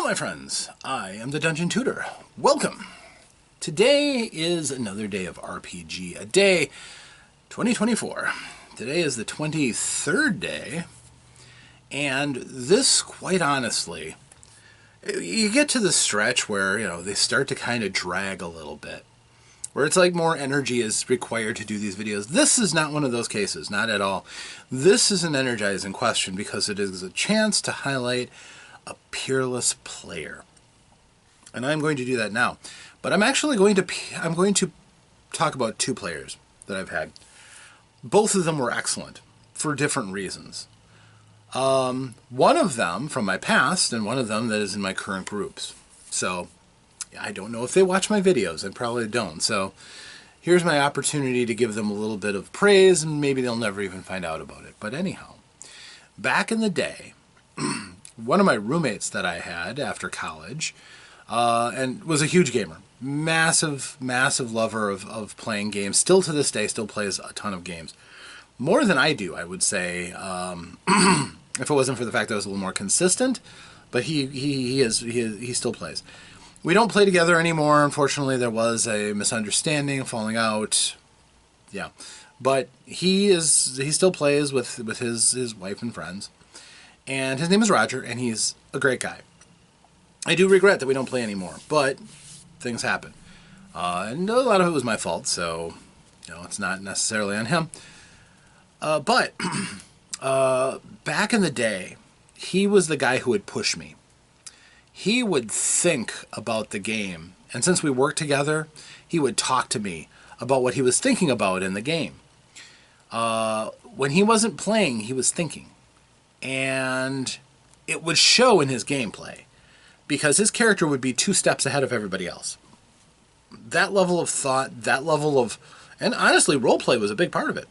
Hello my friends, I am the Dungeon Tutor. Welcome! Today is another day of RPGaDay 2024. Today is the 23rd day, and this, quite honestly, you get to the stretch where, they start to kind of drag a little bit. Where it's like more energy is required to do these videos. This is not one of those cases, not at all. This is an energizing question because it is a chance to highlight a peerless player. And I'm going to do that now. But I'm actually going to talk about two players that I've had. Both of them were excellent for different reasons. One of them from my past and one of them that is in my current groups. So I don't know if they watch my videos. I probably don't. So here's my opportunity to give them a little bit of praise, and maybe they'll never even find out about it. But anyhow, back in the day, one of my roommates that I had after college, and was a huge gamer, massive lover of playing games, still to this day, still plays a ton of games. More than I do, I would say, if it wasn't for the fact that I was a little more consistent, but he still plays. We don't play together anymore. Unfortunately, there was a misunderstanding, falling out. Yeah. But he still plays with his wife and friends. And his name is Roger, and he's a great guy. I do regret that we don't play anymore, but things happen. And a lot of it was my fault, so it's not necessarily on him. But back in the day, he was the guy who would push me. He would think about the game, and since we worked together, he would talk to me about what he was thinking about in the game. When he wasn't playing, he was thinking. And it would show in his gameplay, because his character would be 2 steps ahead of everybody else. That level of thought, that level of... and honestly, roleplay was a big part of it.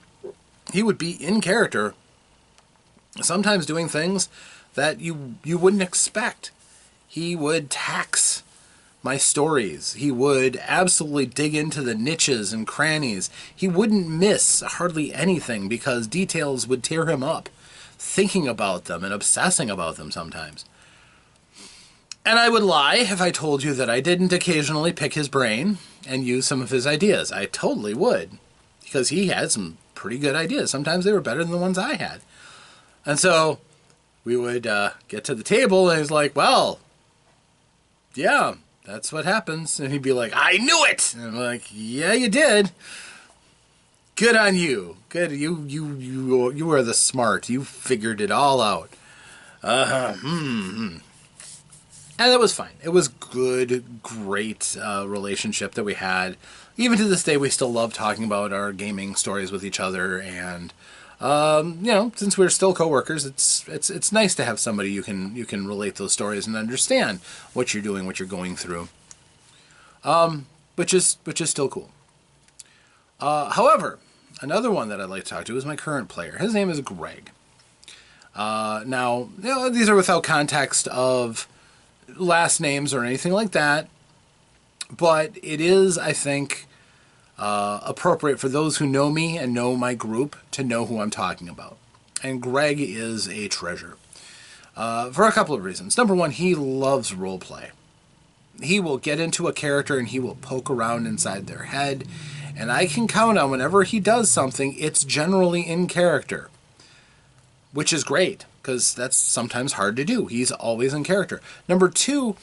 He would be in character, sometimes doing things that you wouldn't expect. He would tax my stories. He would absolutely dig into the niches and crannies. He wouldn't miss hardly anything because details would tear him up, thinking about them and obsessing about them sometimes. And I would lie if I told you that I didn't occasionally pick his brain and use some of his ideas. I totally would, because he had some pretty good ideas. Sometimes they were better than the ones I had. And so we would get to the table and he's like, well, yeah, that's what happens. And he'd be like, I knew it! And I'm like, yeah, you did. Good on you. Good. You are the smart. You figured it all out. And it was fine. It was good, great relationship that we had. Even to this day, we still love talking about our gaming stories with each other. And since we're still coworkers, it's nice to have somebody you can relate those stories and understand what you're doing, what you're going through. Which is still cool. However, another one that I'd like to talk to is my current player. His name is Greg. Now, these are without context of last names or anything like that, but it is, I think, appropriate for those who know me and know my group to know who I'm talking about. And Greg is a treasure for a couple of reasons. Number one, he loves roleplay. He will get into a character and he will poke around inside their head, and I can count on whenever he does something, it's generally in character, which is great because that's sometimes hard to do. He's always in character. Number two,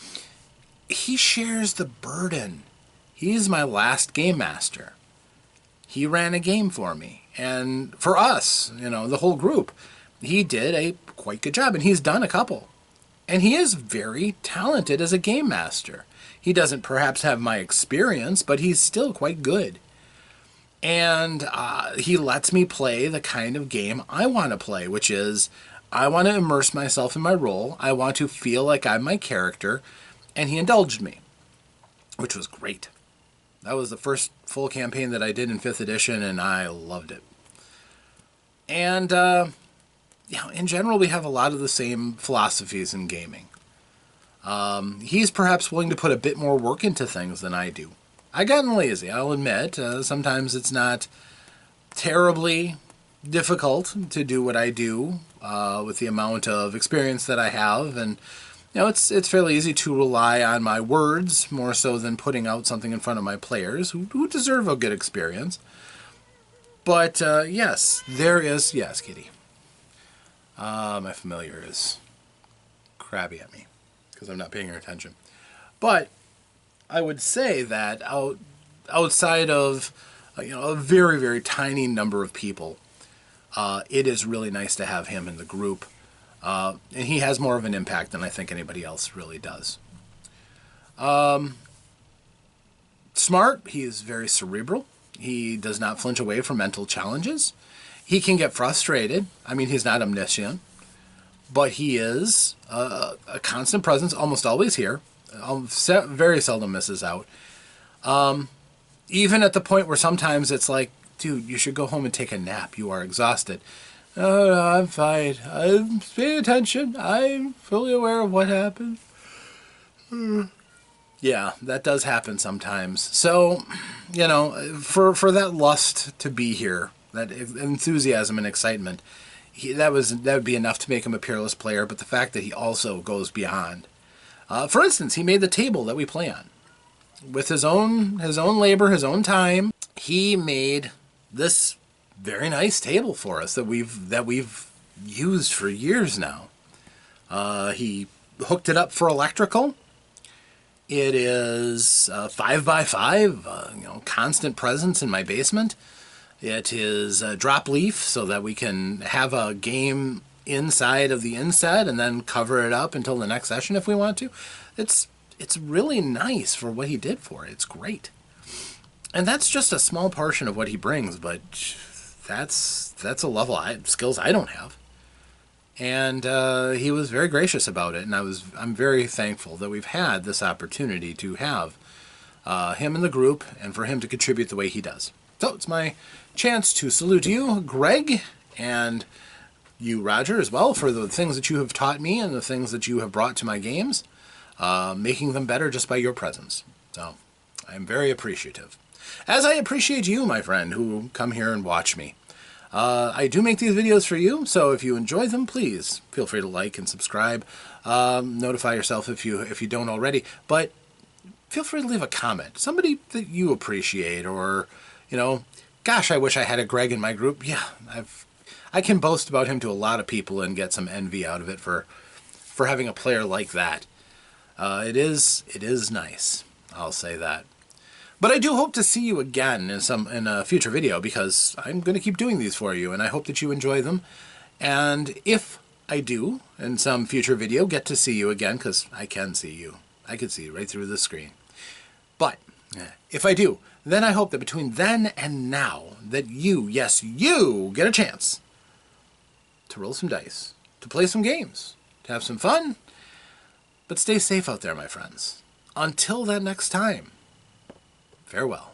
he shares the burden. He's my last game master. He ran a game for me. And for us, the whole group, he did a quite good job. And he's done a couple. And he is very talented as a game master. He doesn't perhaps have my experience, but he's still quite good. And he lets me play the kind of game I want to play, which is I want to immerse myself in my role. I want to feel like I'm my character. And he indulged me, which was great. That was the first full campaign that I did in 5th edition, and I loved it. And, in general, we have a lot of the same philosophies in gaming. He's perhaps willing to put a bit more work into things than I do. I've gotten lazy, I'll admit. Sometimes it's not terribly difficult to do what I do with the amount of experience that I have and Now, it's fairly easy to rely on my words more so than putting out something in front of my players who deserve a good experience. But yes, there is... Yes, kitty. My familiar is crabby at me because I'm not paying her attention. But I would say that outside of a very, very tiny number of people, it is really nice to have him in the group. And he has more of an impact than I think anybody else really does. Smart. He is very cerebral. He does not flinch away from mental challenges. He can get frustrated. I mean, he's not omniscient. But he is a constant presence, almost always here. Very seldom misses out. Even at the point where sometimes it's like, dude, you should go home and take a nap. You are exhausted. Oh, no, I'm fine. I'm paying attention. I'm fully aware of what happened. Yeah, that does happen sometimes. So, for that lust to be here, that enthusiasm and excitement, that would be enough to make him a peerless player. But the fact that he also goes beyond. For instance, he made the table that we play on with his own labor, his own time. He made this very nice table for us that we've used for years now. He hooked it up for electrical. It is 5x5, constant presence in my basement. It is a drop leaf so that we can have a game inside of the inset and then cover it up until the next session if we want to. It's really nice for what he did for it. It's great. And that's just a small portion of what he brings, but that's a level skills I don't have. And he was very gracious about it, and I'm very thankful that we've had this opportunity to have him in the group and for him to contribute the way he does. So it's my chance to salute you, Greg, and you, Roger, as well, for the things that you have taught me and the things that you have brought to my games, making them better just by your presence. So I'm very appreciative. As I appreciate you, my friend, who come here and watch me. I do make these videos for you, so if you enjoy them, please feel free to like and subscribe. Notify yourself if you don't already. But feel free to leave a comment. Somebody that you appreciate, or, gosh, I wish I had a Greg in my group. Yeah, I can boast about him to a lot of people and get some envy out of it for having a player like that. It is nice. I'll say that. But I do hope to see you again in a future video, because I'm going to keep doing these for you, and I hope that you enjoy them. And if I do, in some future video, get to see you again, because I can see you. I can see you right through the screen. But if I do, then I hope that between then and now, that you, yes, you, get a chance to roll some dice, to play some games, to have some fun. But stay safe out there, my friends. Until that next time. Farewell.